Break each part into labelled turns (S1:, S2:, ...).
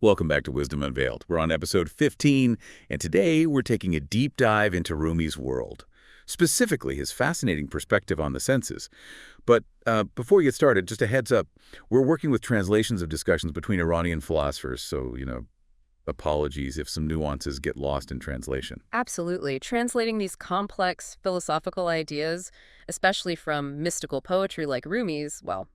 S1: Welcome back to Wisdom Unveiled. We're on episode 15, and today we're taking a deep dive into Rumi's world, specifically his fascinating perspective on the senses. But before we get started, just a heads up, we're working with translations of discussions between Iranian philosophers, so, apologies if some nuances get lost in translation.
S2: Absolutely. Translating these complex philosophical ideas, especially from mystical poetry like Rumi's, well,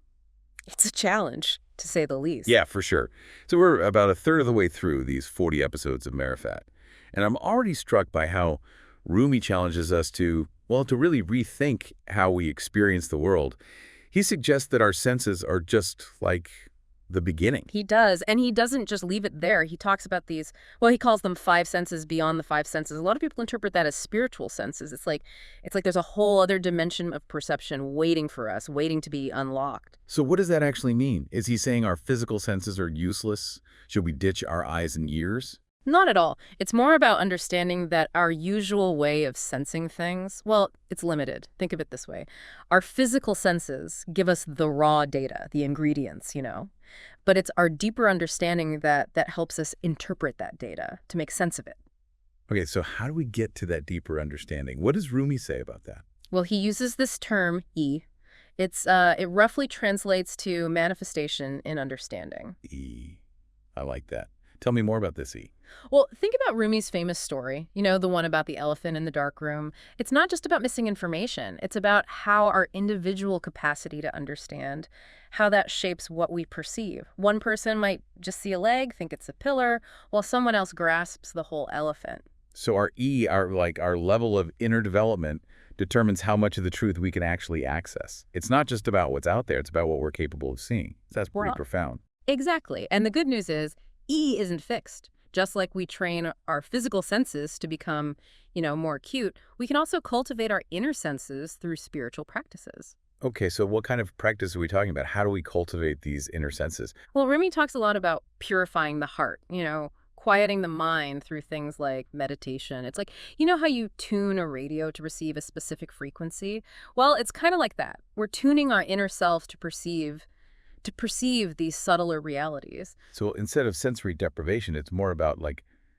S2: it's a challenge, to say the least.
S1: Yeah, for sure. So we're about a third of the way through these 40 episodes of Marifat, and I'm already struck by how Rumi challenges us to really rethink how we experience the world. He suggests that our senses are just like the beginning.
S2: He does, and he doesn't just leave it there. He talks about these, well, he calls them five senses beyond the five senses. A lot of people interpret that as spiritual senses. It's like there's a whole other dimension of perception waiting for us, waiting to be unlocked.
S1: So what does that actually mean? Is he saying our physical senses are useless? Should we ditch our eyes and ears?
S2: Not at all. It's more about understanding that our usual way of sensing things, well, it's limited. Think of it this way. Our physical senses give us the raw data, the ingredients, But it's our deeper understanding that helps us interpret that data, to make sense of it.
S1: Okay, so how do we get to that deeper understanding? What does Rumi say about that?
S2: Well, he uses this term, E. It roughly translates to manifestation in understanding.
S1: E. I like that. Tell me more about this E.
S2: Well, think about Rumi's famous story, the one about the elephant in the dark room. It's not just about missing information. It's about how our individual capacity to understand, how that shapes what we perceive. One person might just see a leg, think it's a pillar, while someone else grasps the whole elephant.
S1: So our E, our level of inner development, determines how much of the truth we can actually access. It's not just about what's out there, it's about what we're capable of seeing. That's pretty profound.
S2: Exactly. And the good news is, E isn't fixed. Just like we train our physical senses to become, more acute, we can also cultivate our inner senses through spiritual practices.
S1: Okay, so what kind of practice are we talking about? How do we cultivate these inner senses?
S2: Well, Rumi talks a lot about purifying the heart, quieting the mind through things like meditation. It's like, how you tune a radio to receive a specific frequency? Well, it's kind of like that. We're tuning our inner self to perceive these subtler realities.
S1: So instead of sensory deprivation, it's more about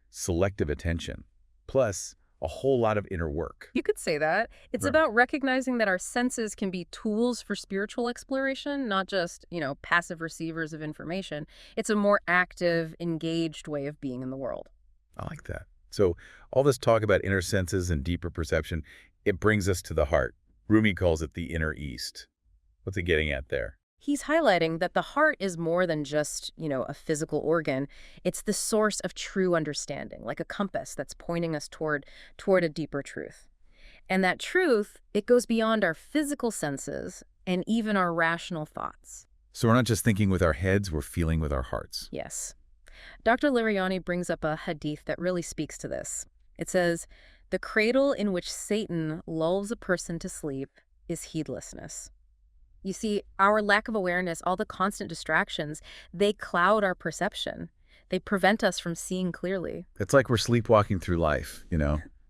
S1: selective attention, plus a whole lot of inner work.
S2: You could say that. It's about recognizing that our senses can be tools for spiritual exploration, not just, passive receivers of information. It's a more active, engaged way of being in the world.
S1: I like that. So all this talk about inner senses and deeper perception, it brings us to the heart. Rumi calls it the inner East. What's he getting at there?
S2: He's highlighting that the heart is more than just, a physical organ. It's the source of true understanding, like a compass that's pointing us toward a deeper truth. And that truth, it goes beyond our physical senses and even our rational thoughts.
S1: So we're not just thinking with our heads, we're feeling with our hearts.
S2: Yes. Dr. Larijani brings up a hadith that really speaks to this. It says, "The cradle in which Satan lulls a person to sleep is heedlessness." You see, our lack of awareness, all the constant distractions, they cloud our perception. They prevent us from seeing clearly.
S1: It's like we're sleepwalking through life,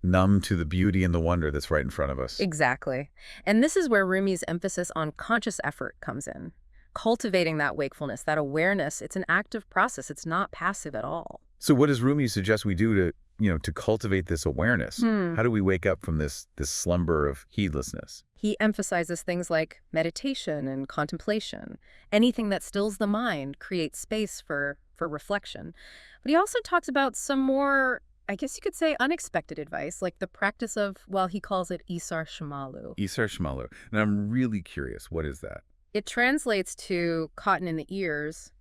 S1: numb to the beauty and the wonder that's right in front of us.
S2: Exactly. And this is where Rumi's emphasis on conscious effort comes in. Cultivating that wakefulness, that awareness, it's an active process. It's not passive at all.
S1: So what does Rumi suggest we do to cultivate this awareness? How do we wake up from this slumber of heedlessness?
S2: He emphasizes things like meditation and contemplation. Anything that stills the mind creates space for reflection. But he also talks about some more, I guess you could say, unexpected advice, like the practice of, well, he calls it Isar Shmalu.
S1: Isar Shmalu. And I'm really curious, what is that?
S2: It translates to cotton in the ears,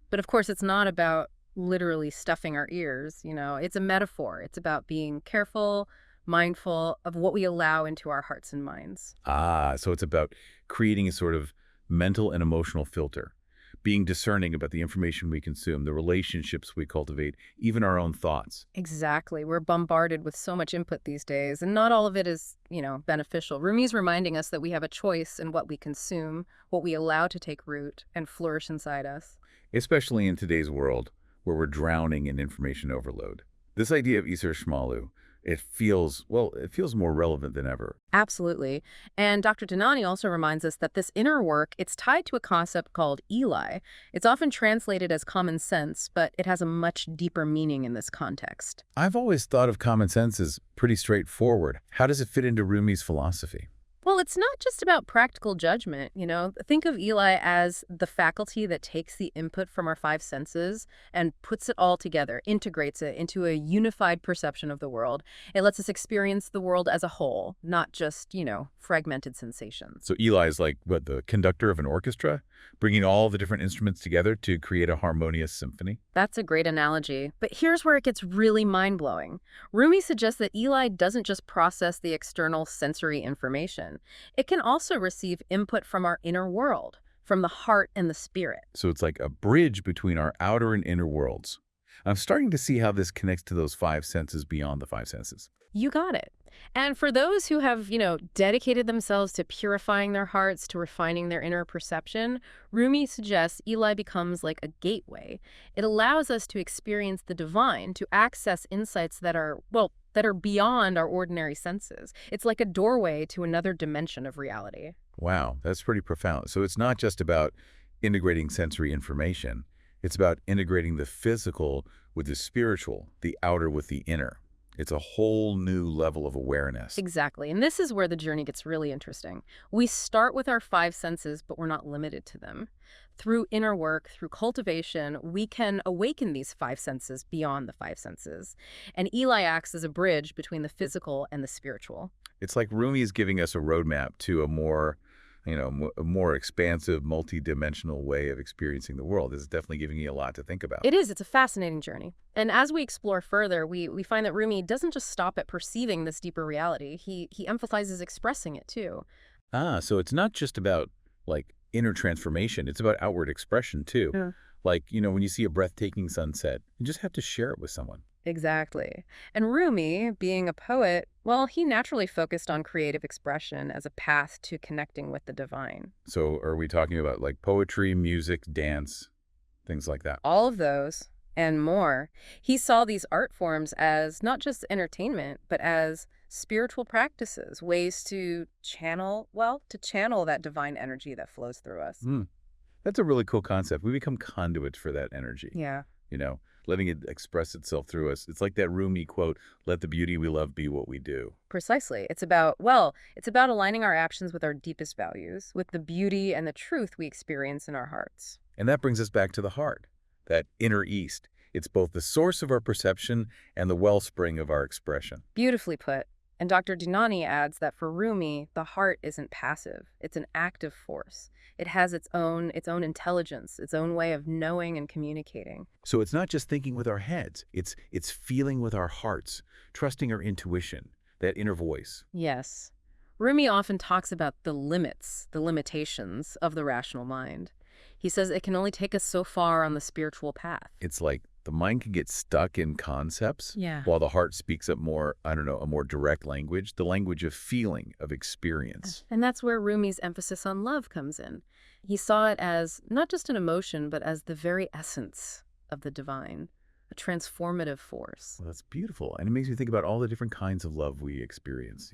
S2: but of course it's not about literally stuffing our ears, It's a metaphor. It's about being careful, mindful of what we allow into our hearts and minds.
S1: So it's about creating a sort of mental and emotional filter, being discerning about the information we consume, the relationships we cultivate, even our own thoughts.
S2: Exactly. We're bombarded with so much input these days, and not all of it is, beneficial. Rumi's reminding us that we have a choice in what we consume, what we allow to take root and flourish inside us.
S1: Especially in today's world, where we're drowning in information overload. This idea of Isar Shmalu, it feels more relevant than ever.
S2: Absolutely. And Dr. Dinani also reminds us that this inner work, it's tied to a concept called Eli. It's often translated as common sense, but it has a much deeper meaning in this context.
S1: I've always thought of common sense as pretty straightforward. How does it fit into Rumi's philosophy?
S2: Well, it's not just about practical judgment, you know. Think of Eli as the faculty that takes the input from our five senses and puts it all together, integrates it into a unified perception of the world. It lets us experience the world as a whole, not just, fragmented sensations.
S1: So Eli is like, what, the conductor of an orchestra, bringing all the different instruments together to create a harmonious symphony?
S2: That's a great analogy. But here's where it gets really mind-blowing. Rumi suggests that Eli doesn't just process the external sensory information. It can also receive input from our inner world, from the heart and the spirit.
S1: So it's like a bridge between our outer and inner worlds. I'm starting to see how this connects to those five senses beyond the five senses.
S2: You got it. And for those who have, dedicated themselves to purifying their hearts, to refining their inner perception, Rumi suggests Eli becomes like a gateway. It allows us to experience the divine, to access insights that are beyond our ordinary senses. It's like a doorway to another dimension of reality.
S1: Wow, that's pretty profound. So it's not just about integrating sensory information. It's about integrating the physical with the spiritual, the outer with the inner. It's a whole new level of awareness.
S2: Exactly. And this is where the journey gets really interesting. We start with our five senses, but we're not limited to them. Through inner work, through cultivation, we can awaken these five senses beyond the five senses. And Eli acts as a bridge between the physical and the spiritual.
S1: It's like Rumi is giving us a roadmap to a more expansive, multi-dimensional way of experiencing the world. This is definitely giving you a lot to think about.
S2: It is. It's a fascinating journey. And as we explore further, we find that Rumi doesn't just stop at perceiving this deeper reality. He emphasizes expressing it, too.
S1: So it's not just about, inner transformation. It's about outward expression, too.
S2: Yeah.
S1: When you see a breathtaking sunset, you just have to share it with someone.
S2: Exactly. And Rumi, being a poet, well, he naturally focused on creative expression as a path to connecting with the divine.
S1: So are we talking about poetry, music, dance, things like that?
S2: All of those and more. He saw these art forms as not just entertainment, but as spiritual practices, ways to channel that divine energy that flows through us.
S1: That's a really cool concept. We become conduits for that energy.
S2: Yeah.
S1: Letting it express itself through us. It's like that Rumi quote, "Let the beauty we love be what we do."
S2: Precisely. It's about aligning our actions with our deepest values, with the beauty and the truth we experience in our hearts.
S1: And that brings us back to the heart, that inner east. It's both the source of our perception and the wellspring of our expression.
S2: Beautifully put. And Dr. Dinani adds that for Rumi, the heart isn't passive. It's an active force. It has its own intelligence, its own way of knowing and communicating.
S1: So it's not just thinking with our heads. It's feeling with our hearts, trusting our intuition, that inner voice.
S2: Yes. Rumi often talks about the limitations of the rational mind. He says it can only take us so far on the spiritual path.
S1: It's like the mind can get stuck in concepts, while the heart speaks up more, a more direct language, the language of feeling, of experience.
S2: And that's where Rumi's emphasis on love comes in. He saw it as not just an emotion, but as the very essence of the divine, a transformative force.
S1: Well, that's beautiful. And it makes me think about all the different kinds of love we experience,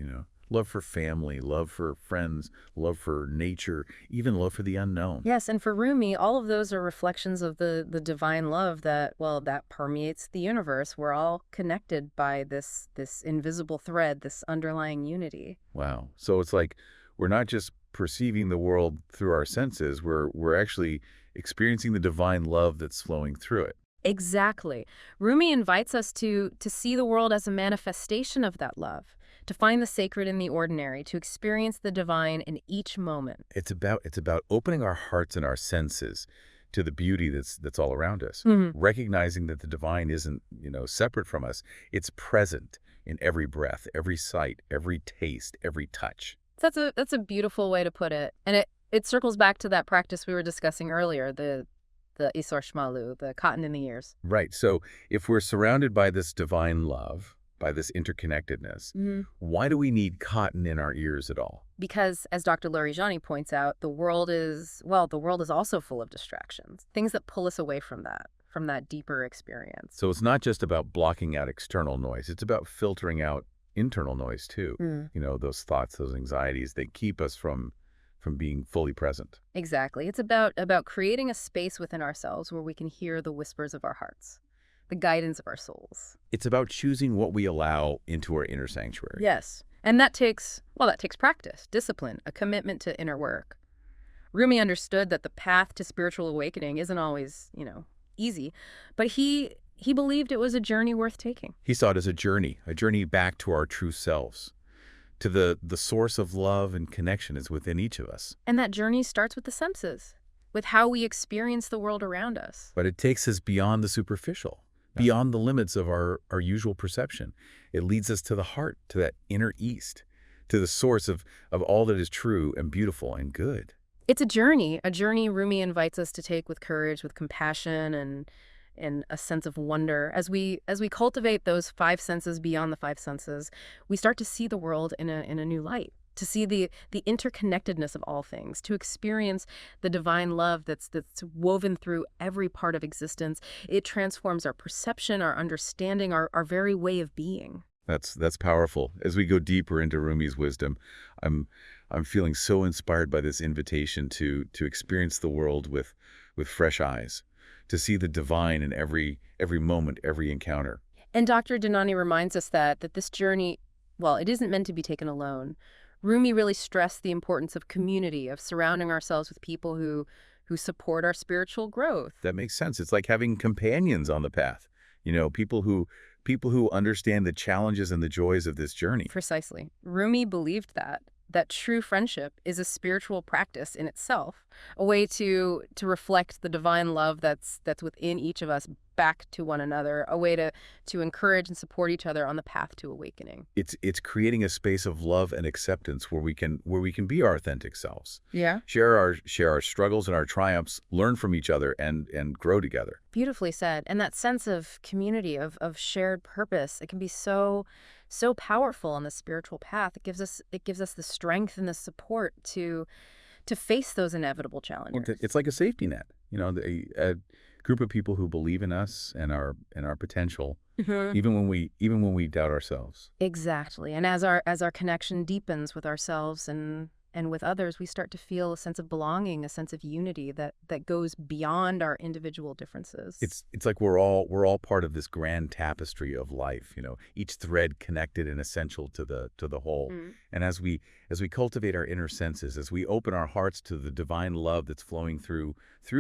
S1: Love for family, love for friends, love for nature, even love for the unknown.
S2: Yes, and for Rumi, all of those are reflections of the divine love that permeates the universe. We're all connected by this invisible thread, this underlying unity.
S1: Wow. So it's like we're not just perceiving the world through our senses, we're actually experiencing the divine love that's flowing through it.
S2: Exactly. Rumi invites us to see the world as a manifestation of that love, to find the sacred in the ordinary, to experience the divine in each moment.
S1: It's about opening our hearts and our senses to the beauty that's all around us, recognizing that the divine isn't, separate from us. It's present in every breath, every sight, every taste, every touch.
S2: That's a beautiful way to put it. And it circles back to that practice we were discussing earlier, the Isor Shmalu, the cotton in the ears.
S1: Right. So if we're surrounded by this divine love, by this interconnectedness, why do we need cotton in our ears at all?
S2: Because, as Dr. Larijani points out, the world is also full of distractions, things that pull us away from that, from that deeper experience.
S1: So it's not just about blocking out external noise. It's about filtering out internal noise too. Those thoughts, those anxieties, they keep us from being fully present.
S2: Exactly. It's about creating a space within ourselves where we can hear the whispers of our hearts, the guidance of our souls.
S1: It's about choosing what we allow into our inner sanctuary.
S2: Yes. And that takes practice, discipline, a commitment to inner work. Rumi understood that the path to spiritual awakening isn't always, easy, but he believed it was a journey worth taking.
S1: He saw it as a journey back to our true selves, to the source of love and connection is within each of us.
S2: And that journey starts with the senses, with how we experience the world around us.
S1: But it takes us beyond the superficial, beyond the limits of our usual perception. It leads us to the heart, to that inner east, to the source of all that is true and beautiful and good.
S2: It's a journey Rumi invites us to take with courage, with compassion, and a sense of wonder. As we cultivate those five senses beyond the five senses, we start to see the world in a new light, to see the interconnectedness of all things, to experience the divine love that's woven through every part of existence. It transforms our perception, our understanding, our very way of being.
S1: That's powerful. As we go deeper into Rumi's wisdom, I'm feeling so inspired by this invitation to experience the world with fresh eyes, to see the divine in every moment, every encounter.
S2: And Dr. Dinani reminds us that this journey, well, it isn't meant to be taken alone. Rumi really stressed the importance of community, of surrounding ourselves with people who support our spiritual growth.
S1: That makes sense. It's like having companions on the path. People who understand the challenges and the joys of this journey.
S2: Precisely. Rumi believed that true friendship is a spiritual practice in itself, a way to reflect the divine love that's within each of us back to one another, a way to encourage and support each other on the path to awakening.
S1: It's creating a space of love and acceptance where we can be our authentic selves.
S2: Yeah.
S1: Share our struggles and our triumphs, learn from each other and grow together.
S2: Beautifully said. And that sense of community, of shared purpose, it can be so powerful on the spiritual path. It gives us the strength and the support to face those inevitable challenges.
S1: It's like a safety net. A group of people who believe in us and our potential, even when we doubt ourselves.
S2: Exactly. And as our connection deepens with ourselves and with others, we start to feel a sense of belonging, a sense of unity that goes beyond our individual differences.
S1: It's like we're all part of this grand tapestry of life, each thread connected and essential to the whole. And as we cultivate our inner senses, as we open our hearts to the divine love that's flowing through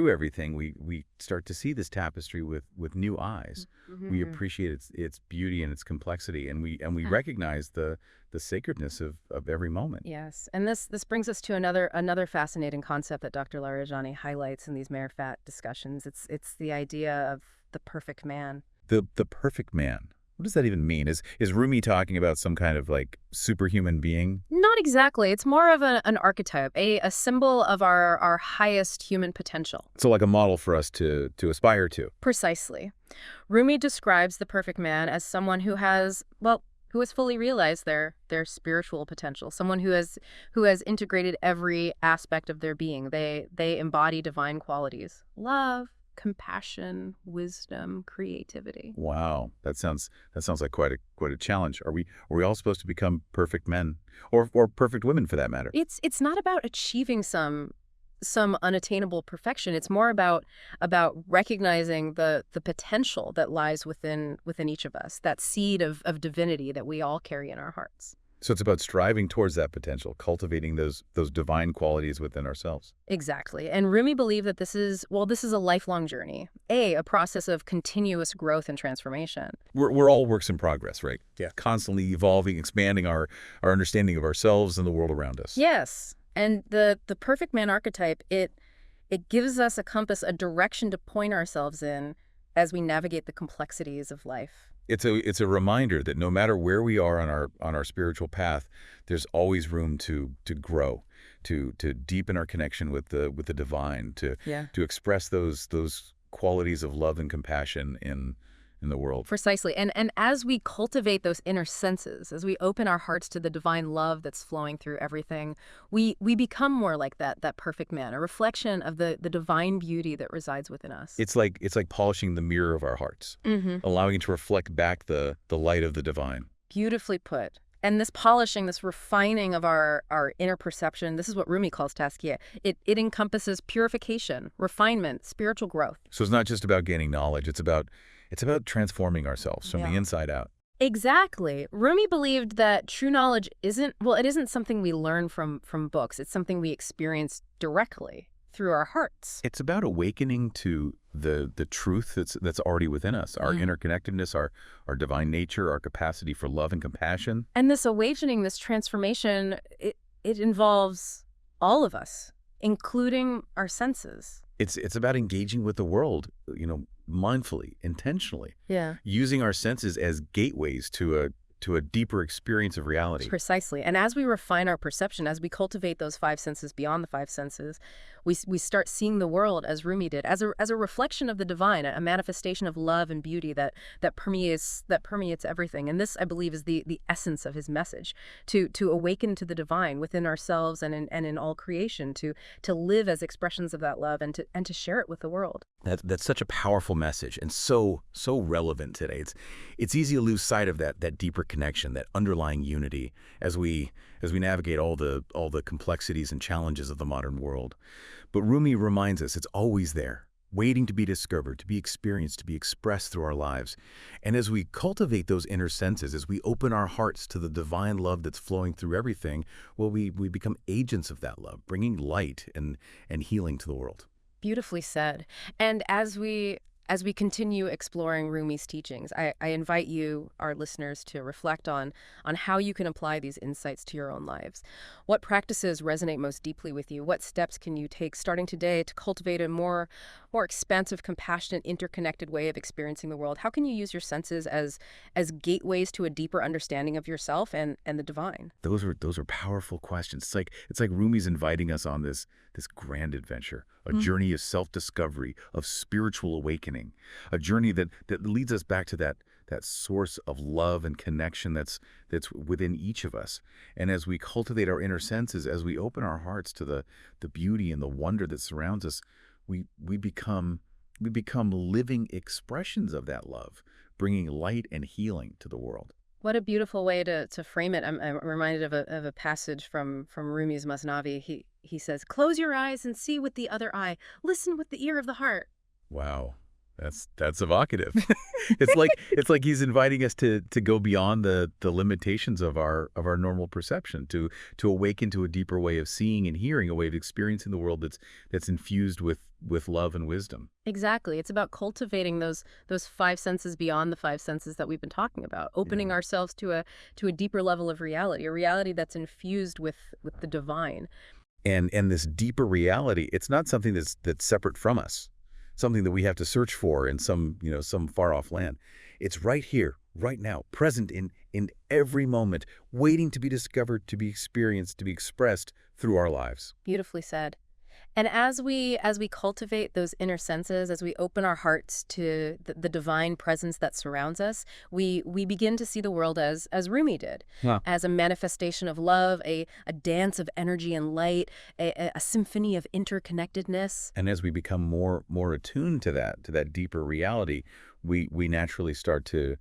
S1: everything, we start to see this tapestry with new eyes. We appreciate its beauty and its complexity, and we recognize the sacredness of every moment.
S2: Yes, and this brings us to another fascinating concept that Dr. Larijani highlights in these Marifat discussions. It's the idea of the perfect man.
S1: The perfect man. What does that even mean? Is Rumi talking about some kind of like superhuman being?
S2: Not exactly. It's more of an archetype, a symbol of our highest human potential.
S1: So like a model for us to aspire to.
S2: Precisely. Rumi describes the perfect man as someone who has fully realized their spiritual potential, someone who has integrated every aspect of their being. They embody divine qualities: love, compassion, wisdom, creativity.
S1: Wow, that sounds like quite a challenge. Are we all supposed to become perfect men or perfect women for that matter?
S2: It's not about achieving some unattainable perfection. It's more about recognizing the potential that lies within each of us, that seed of divinity that we all carry in our hearts.
S1: So it's about striving towards that potential, cultivating those divine qualities within ourselves.
S2: Exactly. And Rumi believed that this is a lifelong journey, a process of continuous growth and transformation.
S1: We're all works in progress, right? Yeah. Constantly evolving, expanding our understanding of ourselves and the world around us.
S2: Yes. And the perfect man archetype, it gives us a compass, a direction to point ourselves in as we navigate the complexities of life.
S1: It's a reminder that no matter where we are on our spiritual path, there's always room to grow, to deepen our connection with the divine, to express those qualities of love and compassion in in the world.
S2: Precisely. And as we cultivate those inner senses, as we open our hearts to the divine love that's flowing through everything, we become more like that perfect man, a reflection of the divine beauty that resides within us.
S1: It's like polishing the mirror of our hearts, allowing it to reflect back the light of the divine.
S2: Beautifully put. And this polishing, this refining of our inner perception, this is what Rumi calls tazkiyah. It encompasses purification, refinement, spiritual growth.
S1: So it's not just about gaining knowledge. It's about transforming ourselves from the inside out.
S2: Exactly. Rumi believed that true knowledge isn't something we learn from books. It's something we experience directly through our hearts.
S1: It's about awakening to the truth that's already within us, our interconnectedness, our divine nature, our capacity for love and compassion.
S2: And this awakening, this transformation, it involves all of us, including our senses.
S1: It's about engaging with the world, mindfully, intentionally.
S2: Yeah.
S1: Using our senses as gateways to a deeper experience of reality.
S2: Precisely. And as we refine our perception, as we cultivate those five senses beyond the five senses, we start seeing the world, as Rumi did, as a reflection of the divine, a manifestation of love and beauty that permeates everything. And this, I believe, is the essence of his message, to awaken to the divine within ourselves and in all creation, to live as expressions of that love and to share it with the world.
S1: That's such a powerful message and so relevant today. It's easy to lose sight of that deeper connection, that underlying unity as we navigate all the complexities and challenges of the modern world. But Rumi reminds us it's always there, waiting to be discovered, to be experienced, to be expressed through our lives. And as we cultivate those inner senses, as we open our hearts to the divine love that's flowing through everything, well, we become agents of that love, bringing light and healing to the world.
S2: Beautifully said. And as we continue exploring Rumi's teachings, I invite you, our listeners, to reflect on how you can apply these insights to your own lives. What practices resonate most deeply with you? What steps can you take starting today to cultivate a more expansive, compassionate, interconnected way of experiencing the world? How can you use your senses as gateways to a deeper understanding of yourself and the divine?
S1: Those are powerful questions. It's like Rumi's inviting us on this grand adventure, a journey of self-discovery, of spiritual awakening, a journey that leads us back to that source of love and connection that's within each of us. And as we cultivate our inner senses, as we open our hearts to the beauty and the wonder that surrounds us, we become living expressions of that love, bringing light and healing to the world.
S2: What a beautiful way to frame it. I'm reminded of a passage from Rumi's Masnavi. He says, "Close your eyes and see with the other eye. Listen with the ear of the heart."
S1: Wow. That's evocative. It's like he's inviting us to go beyond the limitations of our normal perception, to awaken to a deeper way of seeing and hearing, a way of experiencing the world that's infused with love and wisdom.
S2: Exactly. It's about cultivating those five senses beyond the five senses that we've been talking about, opening ourselves to a deeper level of reality, a reality that's infused with the divine.
S1: And this deeper reality, it's not something that's separate from us, something that we have to search for in some far off land. It's right here, right now, present in every moment, waiting to be discovered, to be experienced, to be expressed through our lives.
S2: Beautifully said. And as we cultivate those inner senses, as we open our hearts to the divine presence that surrounds us, we begin to see the world as Rumi did, as a manifestation of love, a dance of energy and light, a symphony of interconnectedness.
S1: And as we become more attuned to that deeper reality, we naturally start to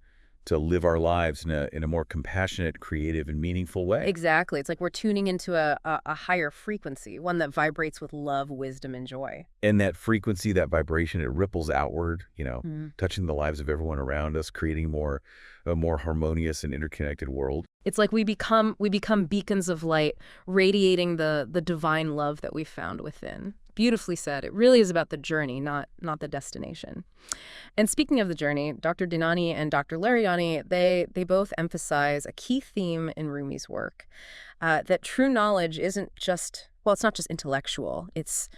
S1: live our lives in a more compassionate, creative, and meaningful way.
S2: Exactly. It's like we're tuning into a higher frequency, one that vibrates with love, wisdom, and joy.
S1: And that frequency, that vibration, it ripples outward, touching the lives of everyone around us, creating a more harmonious and interconnected world.
S2: It's like we become beacons of light, radiating the divine love that we found within. Beautifully said. It really is about the journey, not the destination. And speaking of the journey, Dr. Dinani and Dr. Larijani, they both emphasize a key theme in Rumi's work, that true knowledge isn't just, it's not just intellectual, it's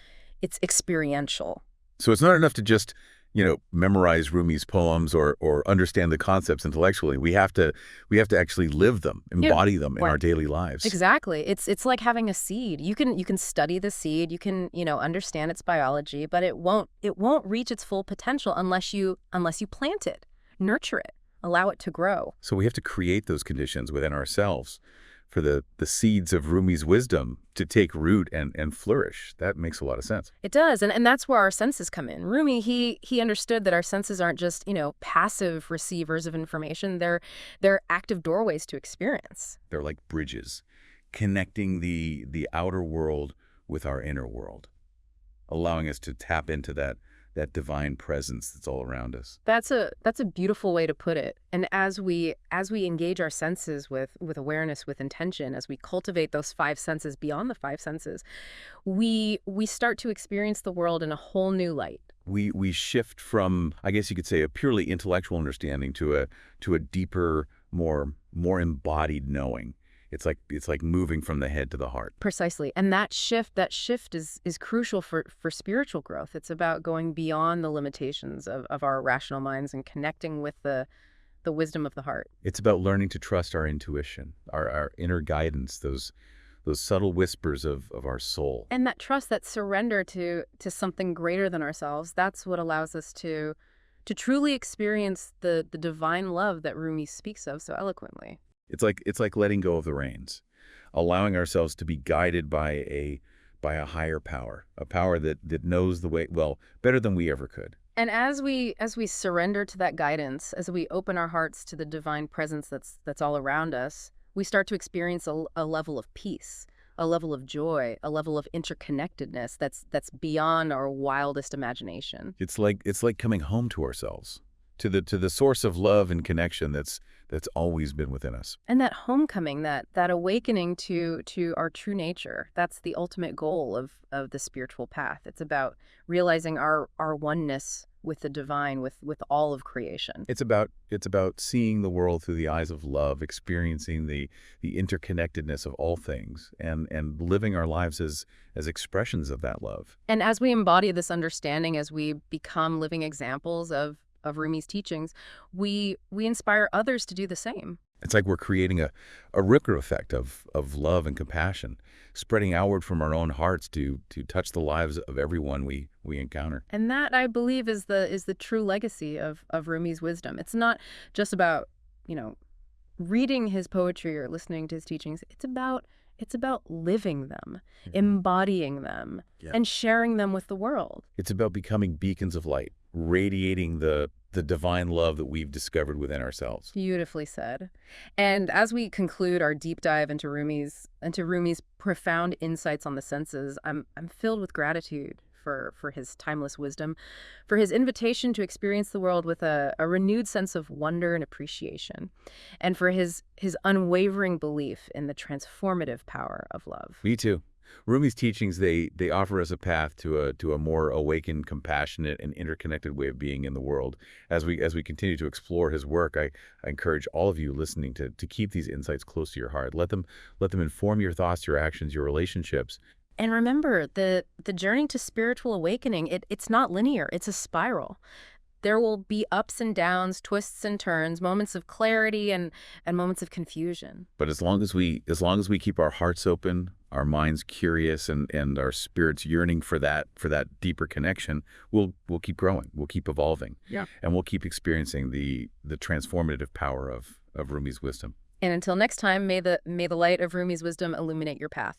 S2: experiential.
S1: So it's not enough to just memorize Rumi's poems or understand the concepts intellectually. We have to actually live them, embody them in our daily lives.
S2: Exactly. It's like having a seed. You can study the seed, you can, understand its biology, but it won't reach its full potential unless you plant it, nurture it, allow it to grow.
S1: So we have to create those conditions within ourselves for the seeds of Rumi's wisdom to take root and flourish. That makes a lot of sense.
S2: It does, and that's where our senses come in. Rumi, he understood that our senses aren't just, passive receivers of information. They're active doorways to experience.
S1: They're like bridges, connecting the outer world with our inner world, allowing us to tap into that divine presence that's all around us.
S2: That's a beautiful way to put it. And as we engage our senses with awareness, with intention, as we cultivate those five senses beyond the five senses, we start to experience the world in a whole new light.
S1: We shift from, I guess you could say, a purely intellectual understanding to a deeper, more embodied knowing. It's like moving from the head to the heart.
S2: Precisely. And that shift is crucial for spiritual growth. It's about going beyond the limitations of our rational minds and connecting with the wisdom of the heart.
S1: It's about learning to trust our intuition, our inner guidance, those subtle whispers of our soul.
S2: And that trust, that surrender to something greater than ourselves, that's what allows us to truly experience the divine love that Rumi speaks of so eloquently.
S1: It's like letting go of the reins, allowing ourselves to be guided by a higher power, a power that knows the way, well, better than we ever could.
S2: And as we surrender to that guidance, as we open our hearts to the divine presence that's all around us, we start to experience a level of peace, a level of joy, a level of interconnectedness that's beyond our wildest imagination.
S1: It's like coming home to ourselves, to the source of love and connection that's always been within us.
S2: And that homecoming, that awakening to our true nature, that's the ultimate goal of the spiritual path. It's about realizing our oneness with the divine, with all of creation.
S1: It's about seeing the world through the eyes of love, experiencing the interconnectedness of all things, and living our lives as expressions of that love.
S2: And as we embody this understanding, as we become living examples of Rumi's teachings, we inspire others to do the same.
S1: It's like we're creating a ripple effect of love and compassion, spreading outward from our own hearts to touch the lives of everyone we encounter.
S2: And that, I believe, is the true legacy of Rumi's wisdom. It's not just about, reading his poetry or listening to his teachings. It's about living them, embodying them, and sharing them with the world.
S1: It's about becoming beacons of light, radiating the divine love that we've discovered within ourselves.
S2: Beautifully said. And as we conclude our deep dive into Rumi's profound insights on the senses, I'm filled with gratitude for his timeless wisdom, for his invitation to experience the world with a renewed sense of wonder and appreciation, and for his unwavering belief in the transformative power of love.
S1: Me too. Rumi's teachings, they offer us a path to a more awakened, compassionate, and interconnected way of being in the world. As we continue to explore his work, I encourage all of you listening to keep these insights close to your heart. Let them inform your thoughts, your actions, your relationships.
S2: And remember, the journey to spiritual awakening, it's not linear, it's a spiral. There will be ups and downs, twists and turns, moments of clarity and moments of confusion.
S1: But as long as we keep our hearts open, our minds curious, and our spirits yearning for that deeper connection, we'll keep growing, we'll keep evolving, and we'll keep experiencing the transformative power of Rumi's wisdom.
S2: And until next time, may the light of Rumi's wisdom illuminate your path.